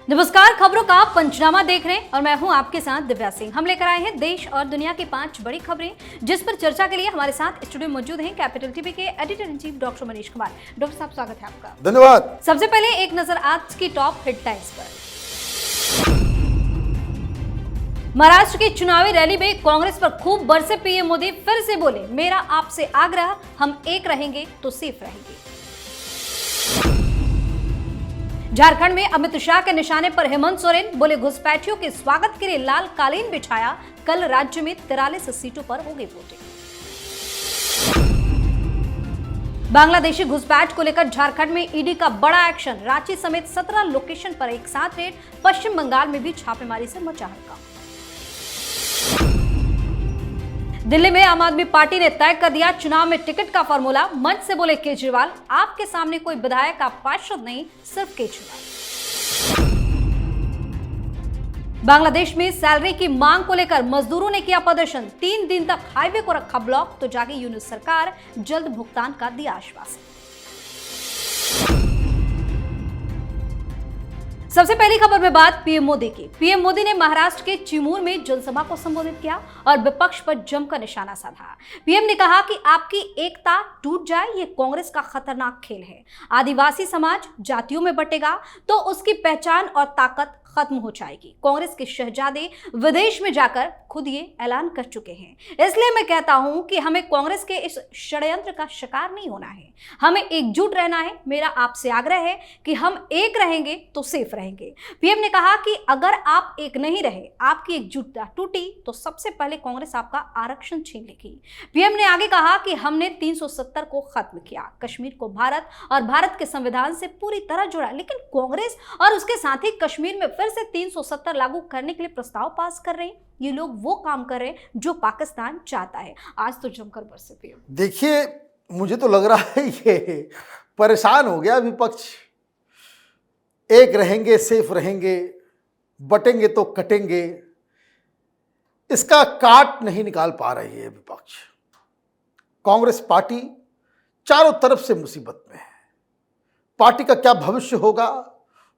नमस्कार, खबरों का पंचनामा देख रहे हैं और मैं हूं आपके साथ दिव्या सिंह। हम लेकर आए हैं देश और दुनिया की 5 बड़ी खबरें, जिस पर चर्चा के लिए हमारे साथ स्टूडियो मौजूद हैं कैपिटल टीवी के editor in chief doctor Manish Kumar. Doctor साहब, स्वागत है आपका। धन्यवाद। सबसे पहले एक नजर आज की टॉप हेडलाइंस पर। महाराष्ट्र की चुनावी रैली में कांग्रेस पर खूब बरसे पीएम मोदी, फिर से बोले मेरा आपसे आग्रह, हम एक रहेंगे तो सेफ रहेंगे। झारखंड में अमित शाह के निशाने पर हेमंत सोरेन, बोले घुसपैठियों के स्वागत के लिए लाल कालीन बिछाया, कल राज्य में 43 सीटों पर होगी वोटिंग। बांग्लादेशी घुसपैठ को लेकर झारखंड में ईडी का बड़ा एक्शन, रांची समेत 17 लोकेशन पर एक साथ रेड, पश्चिम बंगाल में भी छापेमारी से मचा हड़कंप। दिल्ली में आम आदमी पार्टी ने तय कर दिया चुनाव में टिकट का फॉर्मूला, मंच से बोले केजरीवाल, आपके सामने कोई विधायक आप पार्षद नहीं, सिर्फ केजरीवाल। बांग्लादेश में सैलरी की मांग को लेकर मजदूरों ने किया प्रदर्शन, 3 दिन तक हाईवे को रखा ब्लॉक, तो जागी यूनिट सरकार, जल्द भुगतान का दिया आश्वासन। सबसे पहली खबर में बात पीएम मोदी की। पीएम मोदी ने महाराष्ट्र के चिमूर में जनसभा को संबोधित किया और विपक्ष पर जमकर निशाना साधा। पीएम ने कहा कि आपकी एकता टूट जाए, ये कांग्रेस का खतरनाक खेल है। आदिवासी समाज जातियों में बंटेगा तो उसकी पहचान और ताकत खत्म हो जाएगी। कांग्रेस के शहजादे विदेश में जाकर खुद ये ऐलान कर चुके हैं। इसलिए मैं कहता हूं कि हमें कांग्रेस के इस षड्यंत्र का शिकार नहीं होना है, हमें एकजुट रहना है। मेरा आपसे आग्रह है कि हम एक रहेंगे तो सेफ रहेंगे। पीएम ने कहा कि अगर आप एक नहीं रहे, आपकी एकजुटता टूटी, तो सबसे पहले कांग्रेस आपका आरक्षण छीन लेगी। पीएम ने आगे कहा कि हमने 370 को खत्म किया, कश्मीर को भारत और भारत के संविधान से पूरी तरह जोड़ा, लेकिन कांग्रेस और उसके साथी कश्मीर में फिर से 370 लागू करने के लिए प्रस्ताव पास कर रहे हैं। ये लोग वो काम कर रहे हैं जो पाकिस्तान चाहता है। आज तो जमकर बरसे पीएम। देखिए, मुझे तो लग रहा है ये परेशान हो गया विपक्ष। एक रहेंगे सेफ रहेंगे, बटेंगे तो कटेंगे, इसका काट नहीं निकाल पा रही है विपक्ष। कांग्रेस पार्टी चारों तरफ से मुसीबत में है। पार्टी का क्या भविष्य होगा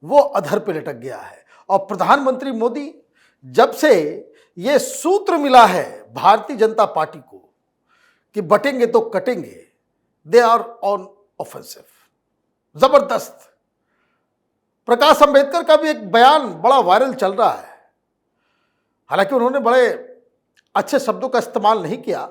वो अधर पे लटक गया है। और प्रधानमंत्री मोदी, जब से ये सूत्र मिला है भारतीय जनता पार्टी को कि बटेंगे तो कटेंगे, दे आर ऑन ऑफेंसिव, जबरदस्त। प्रकाश अंबेडकर का भी एक बयान बड़ा वायरल चल रहा है। हालांकि उन्होंने बड़े अच्छे शब्दों का इस्तेमाल नहीं किया,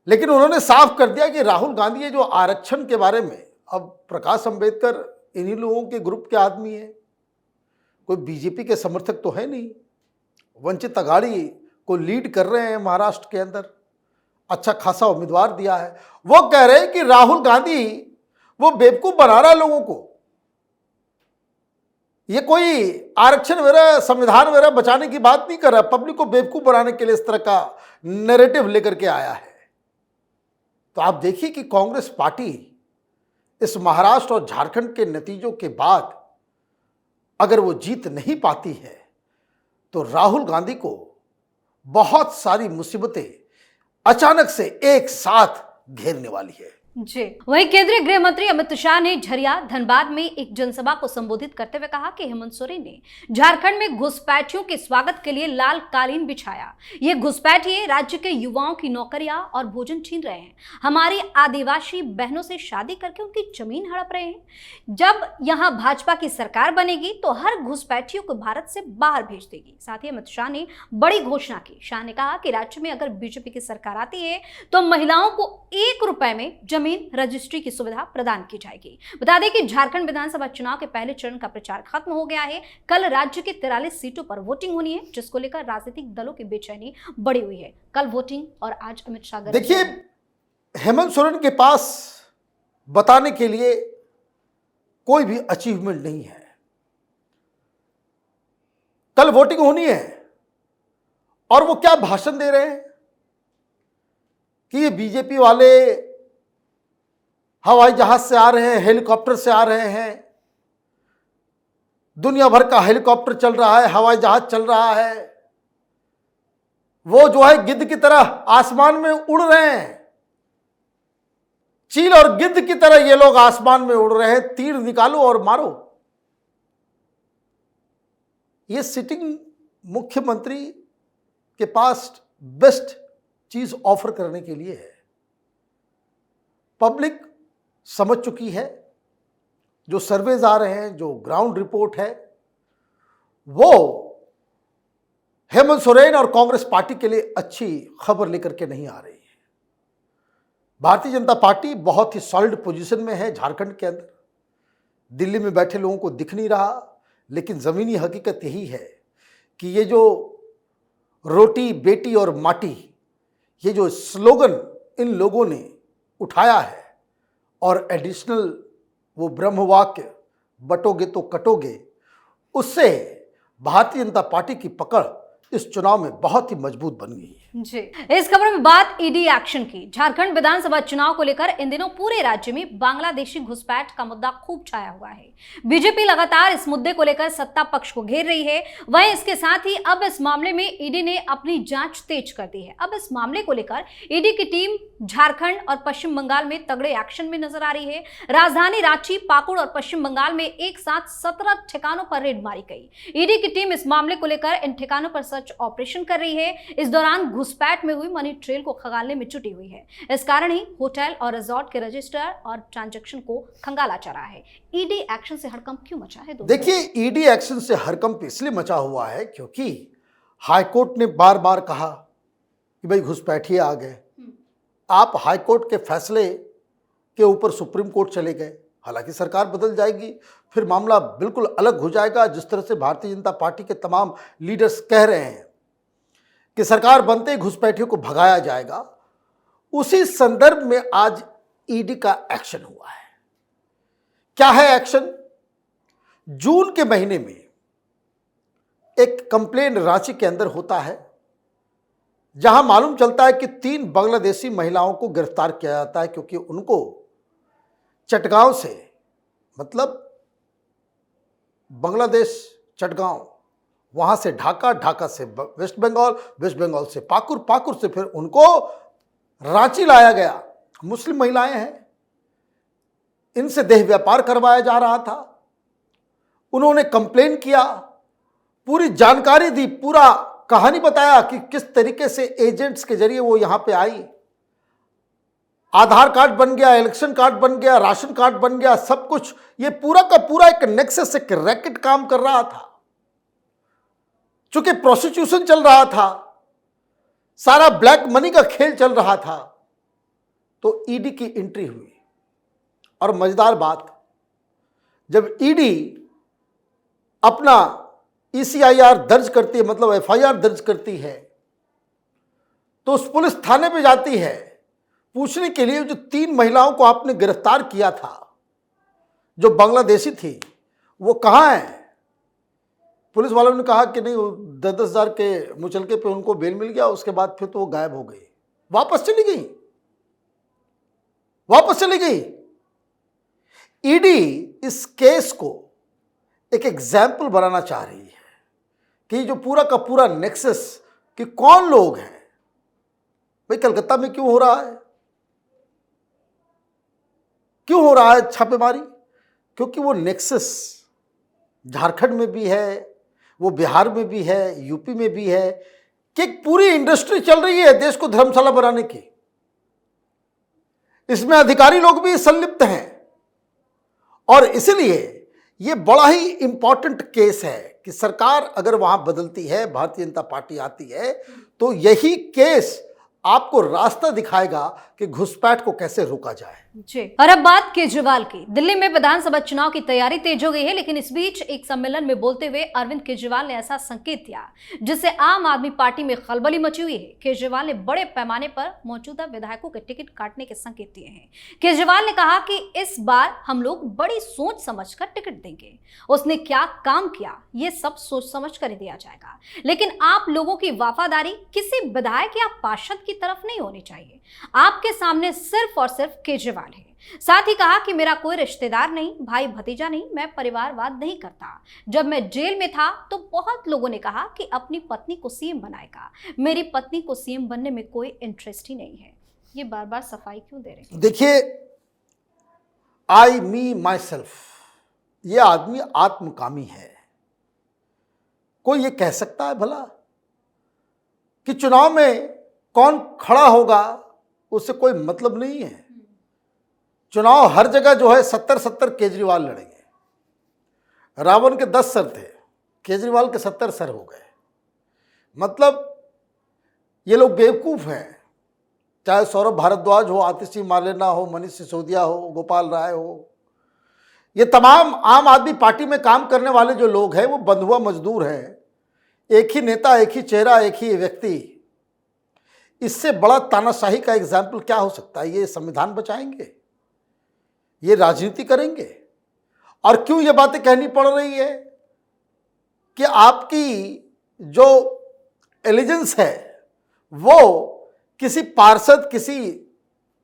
लेकिन उन्होंने साफ कर दिया कि राहुल गांधी ये जो आरक्षण के बारे में, अब प्रकाश अंबेडकर इन्हीं लोगों के ग्रुप के आदमी है, कोई बीजेपी के समर्थक तो है नहीं। वंचित अघाड़ी को लीड कर रहे हैं महाराष्ट्र के अंदर, अच्छा खासा उम्मीदवार दिया है। वो कह रहे हैं कि राहुल गांधी वो बेवकूफ बना रहा है लोगों को, ये कोई आरक्षण वगैरह संविधान वगैरह बचाने की बात नहीं कर रहा, पब्लिक को बेवकूफ बनाने के लिए इस तरह का नैरेटिव लेकर के आया है। तो आप देखिए कि कांग्रेस पार्टी इस महाराष्ट्र और झारखंड के नतीजों के बाद अगर वो जीत नहीं पाती है तो राहुल गांधी को बहुत सारी मुसीबतें अचानक से एक साथ घेरने वाली है। जी, वहीं केंद्रीय गृह मंत्री अमित शाह ने झरिया धनबाद में एक जनसभा को संबोधित करते हुए कहा कि हेमंत सोरेन ने झारखंड में घुसपैठियों के स्वागत के लिए लाल कालीन बिछाया। ये घुसपैठिए राज्य के युवाओं की नौकरियां और भोजन छीन रहे हैं, हमारी आदिवासी बहनों से शादी करके उनकी जमीन हड़प रहे हैं। जब यहां भाजपा की सरकार बनेगी तो हर घुसपैठियों को भारत से बाहर भेज देगी। साथ ही अमित शाह ने बड़ी घोषणा की। शाह ने कहा कि राज्य में अगर बीजेपी की सरकार आती है तो महिलाओं को 1 रुपए में जमीन रजिस्ट्री की सुविधा प्रदान की जाएगी। बता दें कि झारखंड विधानसभा चुनाव के पहले चरण का प्रचार खत्म हो गया है। कल राज्य के 43 सीटों पर वोटिंग होनी है, जिसको लेकर राजनीतिक दलों की बेचैनी बढ़ी हुई है। कल वोटिंग और आज अमित शाह। देखिए, हेमंत सोरेन के पास बताने के लिए कोई भी अचीवमेंट नहीं है। कल वोटिंग होनी है और वो क्या भाषण दे रहे हैं कि ये बीजेपी वाले हवाई जहाज से आ रहे हैं, हेलीकॉप्टर से आ रहे हैं, दुनिया भर का हेलीकॉप्टर चल रहा है, हवाई जहाज चल रहा है, वो जो है गिद्ध की तरह आसमान में उड़ रहे हैं। चील और गिद्ध की तरह ये लोग आसमान में उड़ रहे हैं, तीर निकालो और मारो। ये सिटिंग मुख्यमंत्री के पास बेस्ट चीज ऑफर करने के लिए है। पब्लिक समझ चुकी है, जो सर्वेज आ रहे हैं, जो ग्राउंड रिपोर्ट है, वो हेमंत सोरेन और कांग्रेस पार्टी के लिए अच्छी खबर लेकर के नहीं आ रही है। भारतीय जनता पार्टी बहुत ही सॉलिड पोजीशन में है झारखंड के अंदर। दिल्ली में बैठे लोगों को दिख नहीं रहा, लेकिन जमीनी हकीकत यही है कि ये जो रोटी बेटी और माटी, ये जो स्लोगन इन लोगों ने उठाया है और एडिशनल वो ब्रह्मवाक्य बटोगे तो कटोगे, उससे भारतीय जनता पार्टी की पकड़ इस चुनाव में बहुत ही मजबूत बन गई है। जी, इस खबर में बात ईडी एक्शन की। झारखंड विधानसभा चुनाव को लेकर इन दिनों पूरे राज्य में बांग्लादेशी घुसपैठ का मुद्दा खूब छाया हुआ है। बीजेपी लगातार इस मुद्दे को लेकर सत्ता पक्ष को घेर रही है। वहीं इसके साथ ही अब इस मामले में ईडी ने अपनी जांच तेज कर दी है। अब इस मामले को लेकर ईडी की टीम झारखंड और पश्चिम बंगाल में तगड़े एक्शन में नजर आ रही है। राजधानी रांची, पाकुड़ और पश्चिम बंगाल में एक साथ 17 ठिकानों पर रेड मारी गई। ईडी की टीम इस मामले को लेकर इन ठिकानों पर सर्च ऑपरेशन कर रही है। इस दौरान घुसपैठ में हुई मनी ट्रेल को खंगालने में जुटी हुई है। इस कारण ही होटल और रिजॉर्ट के रजिस्टर और ट्रांजैक्शन को खंगाला जा रहा है। ईडी एक्शन से हड़कंप क्यों मचा है दोस्तों? देखिए, ईडी एक्शन से हड़कंप इसलिए मचा हुआ है क्योंकि हाईकोर्ट ने बार बार कहा कि भाई घुसपैठिए आ गए। आप हाईकोर्ट के फैसले के ऊपर सुप्रीम कोर्ट चले गए। हालांकि सरकार बदल जाएगी, फिर मामला बिल्कुल अलग हो जाएगा। जिस तरह से भारतीय जनता पार्टी के तमाम लीडर्स कह रहे हैं कि सरकार बनते ही घुसपैठियों को भगाया जाएगा, उसी संदर्भ में आज ईडी का एक्शन हुआ है। क्या है एक्शन? जून के महीने में एक कंप्लेन रांची के अंदर होता है, जहां मालूम चलता है कि 3 बांग्लादेशी महिलाओं को गिरफ्तार किया जाता है क्योंकि उनको चटगांव से, मतलब बांग्लादेश चटगांव, वहां से ढाका, ढाका से वेस्ट बंगाल, वेस्ट बंगाल से पाकुड़, पाकुड़ से फिर उनको रांची लाया गया। मुस्लिम महिलाएं हैं, इनसे देह व्यापार करवाया जा रहा था। उन्होंने कंप्लेन किया, पूरी जानकारी दी, पूरा कहानी बताया कि किस तरीके से एजेंट्स के जरिए वो यहां पे आई। आधार कार्ड बन गया, इलेक्शन कार्ड बन गया, राशन कार्ड बन गया, सब कुछ। ये पूरा का पूरा एक नेक्सस, एक रैकेट काम कर रहा था। चूंकि प्रोस्टिट्यूशन चल रहा था, सारा ब्लैक मनी का खेल चल रहा था, तो ईडी की एंट्री हुई। और मजेदार बात, जब ईडी अपना ईसीआईआर दर्ज करती है, मतलब एफआईआर दर्ज करती है, तो उस पुलिस थाने पे जाती है पूछने के लिए जो 3 महिलाओं को आपने गिरफ्तार किया था, जो बांग्लादेशी थी, वो कहां है? पुलिस वालों ने कहा कि नहीं, 10-10 हज़ार के मुचलके पे उनको बेल मिल गया। उसके बाद फिर तो वो गायब हो गई, वापस चली गई, वापस चली गई। ईडी इस केस को एक एग्जाम्पल बनाना चाह रही है कि जो पूरा का पूरा नेक्सस, कि कौन लोग हैं। भाई कलकत्ता में क्यों हो रहा है, क्यों हो रहा है छापेमारी? क्योंकि वो नेक्सस झारखंड में भी है, वो बिहार में भी है, यूपी में भी है, कि एक पूरी इंडस्ट्री चल रही है देश को धर्मशाला बनाने की। इसमें अधिकारी लोग भी संलिप्त हैं और इसलिए ये बड़ा ही इंपॉर्टेंट केस है कि सरकार अगर वहां बदलती है, भारतीय जनता पार्टी आती है, तो यही केस आपको रास्ता दिखाएगा कि घुसपैठ को कैसे रोका जाए। जी, और अब बात केजरीवाल की। दिल्ली में विधानसभा चुनाव की तैयारी तेज हो गई है, लेकिन इस बीच एक सम्मेलन में बोलते हुए अरविंद केजरीवाल ने ऐसा संकेत दिया जिससे आम आदमी पार्टी में खलबली मची हुई है। केजरीवाल ने बड़े पैमाने पर मौजूदा विधायकों के टिकट काटने के संकेत दिए हैं। केजरीवाल ने कहा कि इस बार हम लोग बड़ी सोच समझकर टिकट देंगे। उसने क्या काम किया, ये सब सोच समझ कर ही दिया जाएगा, लेकिन आप लोगों की वफादारी किसी विधायक या पार्षद की तरफ नहीं होनी चाहिए। आपके सामने सिर्फ और सिर्फ केजरीवाल है। साथ ही कहा कि मेरा कोई रिश्तेदार नहीं, भाई भतीजा नहीं, मैं परिवारवाद नहीं करता। जब मैं जेल में था तो बहुत लोगों ने कहा कि अपनी पत्नी को सीएम बनाएगा। मेरी पत्नी को सीएम बनने में कोई इंटरेस्ट ही नहीं है। ये बार बार सफाई क्यों दे रहे हैं? देखिए, आई मी माई सेल्फ, ये आदमी आत्मकामी है। कोई ये कह सकता है भला कि चुनाव में कौन खड़ा होगा उससे कोई मतलब नहीं है। चुनाव हर जगह जो है 70-70 केजरीवाल लड़ेंगे। रावण के 10 सर थे, केजरीवाल के 70 सर हो गए। मतलब ये लोग बेवकूफ़ हैं, चाहे सौरभ भारद्वाज हो, आतिशी मार्लेना हो, मनीष सिसोदिया हो, गोपाल राय हो, ये तमाम आम आदमी पार्टी में काम करने वाले जो लोग हैं वो बंधुआ मजदूर हैं। एक ही नेता, एक ही चेहरा, एक ही व्यक्ति। इससे बड़ा तानाशाही का एग्जाम्पल क्या हो सकता है? ये संविधान बचाएंगे, ये राजनीति करेंगे। और क्यों ये बातें कहनी पड़ रही है कि आपकी जो एलिजेंस है वो किसी पार्षद, किसी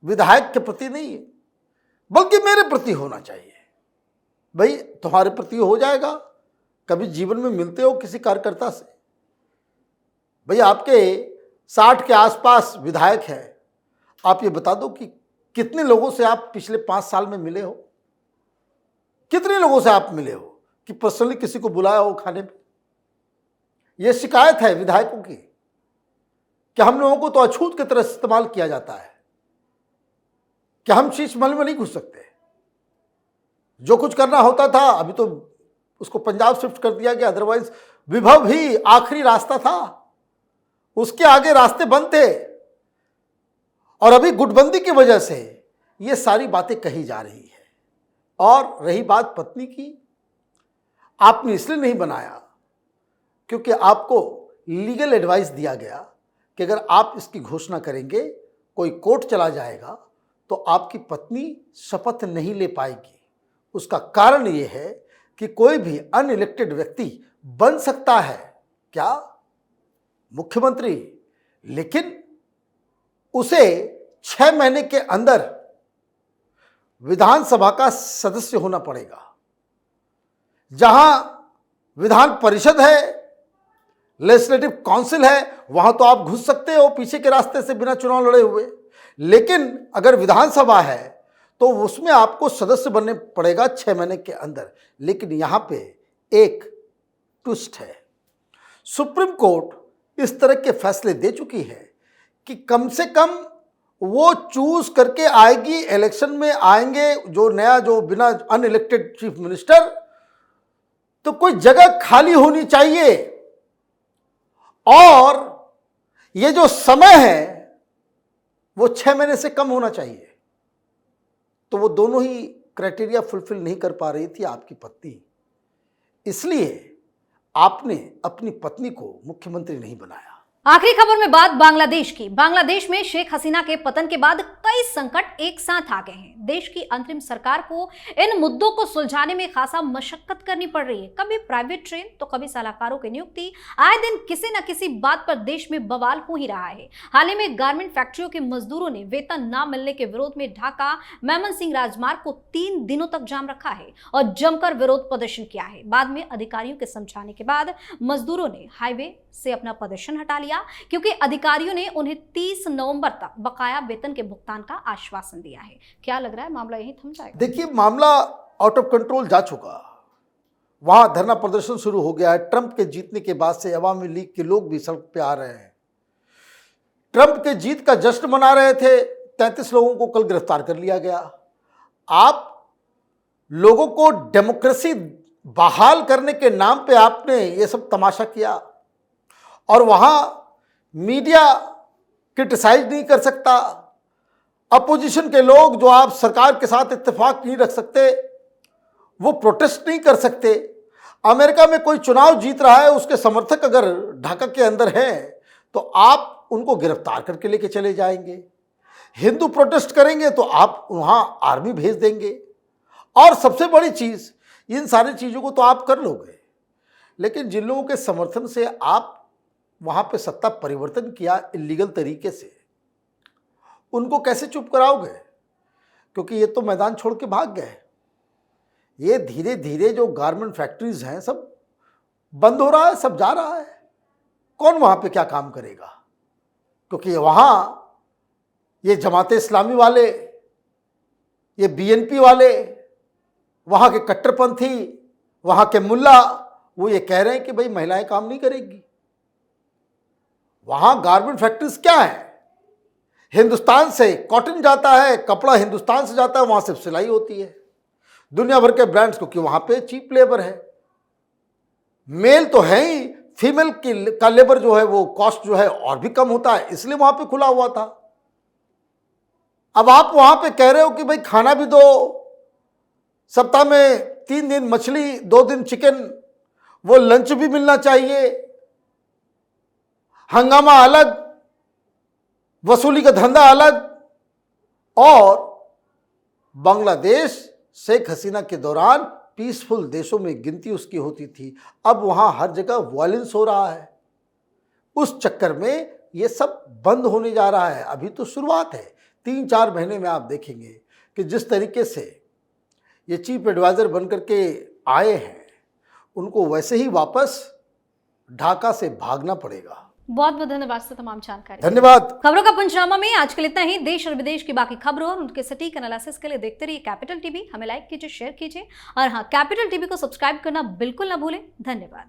विधायक के प्रति नहीं है, बल्कि मेरे प्रति होना चाहिए। भाई तुम्हारे प्रति हो जाएगा, कभी जीवन में मिलते हो किसी कार्यकर्ता से? भाई आपके 60 के आसपास विधायक हैं, आप ये बता दो कि कितने लोगों से आप पिछले 5 साल में मिले हो? कितने लोगों से आप मिले हो कि पर्सनली किसी को बुलाया हो खाने पे? ये शिकायत है विधायकों की कि हम लोगों को तो अछूत की तरह इस्तेमाल किया जाता है, कि हम शीश महल में नहीं घुस सकते। जो कुछ करना होता था, अभी तो उसको पंजाब शिफ्ट कर दिया गया, अदरवाइज विभव ही आखिरी रास्ता था, उसके आगे रास्ते बंद थे। और अभी गुटबंदी की वजह से ये सारी बातें कही जा रही है। और रही बात पत्नी की, आपने इसलिए नहीं बनाया क्योंकि आपको लीगल एडवाइस दिया गया कि अगर आप इसकी घोषणा करेंगे, कोई कोर्ट चला जाएगा तो आपकी पत्नी शपथ नहीं ले पाएगी। उसका कारण ये है कि कोई भी अनइलेक्टेड व्यक्ति बन सकता है क्या? मुख्यमंत्री, लेकिन उसे 6 महीने के अंदर विधानसभा का सदस्य होना पड़ेगा। जहां विधान परिषद है, लेजिस्लेटिव काउंसिल है, वहां तो आप घुस सकते हो पीछे के रास्ते से बिना चुनाव लड़े हुए, लेकिन अगर विधानसभा है तो उसमें आपको सदस्य बनने पड़ेगा 6 महीने के अंदर। लेकिन यहां पे एक ट्विस्ट है, सुप्रीम कोर्ट इस तरह के फैसले दे चुकी है कि कम से कम वो चूज करके आएगी, इलेक्शन में आएंगे जो नया, जो बिना अनइलेक्टेड चीफ मिनिस्टर, तो कोई जगह खाली होनी चाहिए। और ये जो समय है वो 6 महीने से कम होना चाहिए। तो वो दोनों ही क्राइटेरिया फुलफिल नहीं कर पा रही थी आपकी पत्नी, इसलिए आपने अपनी पत्नी को मुख्यमंत्री नहीं बनाया। आखिरी खबर में बात बांग्लादेश की। बांग्लादेश में शेख हसीना के पतन के बाद कई संकट एक साथ आ गए हैं। देश की अंतरिम सरकार को इन मुद्दों को सुलझाने में खासा मशक्कत करनी पड़ रही है। कभी प्राइवेट ट्रेन तो कभी सलाहकारों की नियुक्ति। आए दिन किसी न किसी बात पर देश में बवाल हो ही रहा है। हाल ही में गारमेंट फैक्ट्रियों के मजदूरों ने वेतन न मिलने के विरोध में ढाका मेमन सिंह राजमार्ग को 3 दिनों तक जाम रखा है और जमकर विरोध प्रदर्शन किया है। बाद में अधिकारियों के समझाने के बाद मजदूरों ने हाईवे से अपना प्रदर्शन हटा लिया, क्योंकि अधिकारियों ने उन्हें 30 नवंबर तक बकाया वेतन के भुगतान का आश्वासन दिया है। क्या लग रहा है मामला यहीं थम जाएगा? देखिए, मामला आउट ऑफ कंट्रोल जा चुका। वहां धरना प्रदर्शन शुरू हो गया है। ट्रंप के जीतने के बाद से अवामी लीग के लोग भी सड़क पे आ रहे हैं। ट्रंप के जीत का जश्न मना रहे थे। 33 लोगों को कल गिरफ्तार कर लिया गया। आप लोगों को डेमोक्रेसी बहाल करने के नाम पे आपने ये सब तमाशा किया, और वहां मीडिया क्रिटिसाइज नहीं कर सकता। अपोजिशन के लोग जो आप सरकार के साथ इत्तेफाक नहीं रख सकते, वो प्रोटेस्ट नहीं कर सकते। अमेरिका में कोई चुनाव जीत रहा है, उसके समर्थक अगर ढाका के अंदर हैं तो आप उनको गिरफ्तार करके लेके चले जाएंगे। हिंदू प्रोटेस्ट करेंगे तो आप वहां आर्मी भेज देंगे। और सबसे बड़ी चीज, इन सारी चीजों को तो आप कर लोगे, लेकिन जिन लोगों के समर्थन से आप वहां पे सत्ता परिवर्तन किया इलीगल तरीके से, उनको कैसे चुप कराओगे? क्योंकि ये तो मैदान छोड़ के भाग गए। ये धीरे धीरे जो गारमेंट फैक्ट्रीज हैं सब बंद हो रहा है, सब जा रहा है। कौन वहां पे क्या काम करेगा? क्योंकि वहां ये जमाते इस्लामी वाले, ये बीएनपी वाले, वहां के कट्टरपंथी, वहां के मुल्ला, वो ये कह रहे हैं कि भाई महिलाएं काम नहीं करेगी। वहां गारमेंट फैक्ट्रीज क्या है, हिंदुस्तान से कॉटन जाता है, कपड़ा हिंदुस्तान से जाता है, वहां सिर्फ सिलाई होती है दुनिया भर के ब्रांड्स को, क्योंकि वहां पे चीप लेबर है। मेल तो है ही, फीमेल का लेबर जो है वो कॉस्ट जो है और भी कम होता है, इसलिए वहां पे खुला हुआ था। अब आप वहां पे कह रहे हो कि भाई खाना भी दो, सप्ताह में 3 दिन मछली, 2 दिन चिकन, वो लंच भी मिलना चाहिए, हंगामा अलग, वसूली का धंधा अलग। और बांग्लादेश शेख हसीना के दौरान पीसफुल देशों में गिनती उसकी होती थी, अब वहां हर जगह वायलेंस हो रहा है। उस चक्कर में ये सब बंद होने जा रहा है। अभी तो शुरुआत है, 3-4 महीने में आप देखेंगे कि जिस तरीके से ये चीफ एडवाइजर बनकर के आए हैं, उनको वैसे ही वापस ढाका से भागना पड़ेगा। बहुत बहुत धन्यवाद सर तमाम जानकारी। धन्यवाद। खबरों का पंचनामा में आजकल इतना ही। देश और विदेश की बाकी खबरों और उनके सटीक एनालिसिस के लिए देखते रहिए कैपिटल टीवी। हमें लाइक कीजिए, शेयर कीजिए और हाँ, कैपिटल टीवी को सब्सक्राइब करना बिल्कुल ना भूलें। धन्यवाद।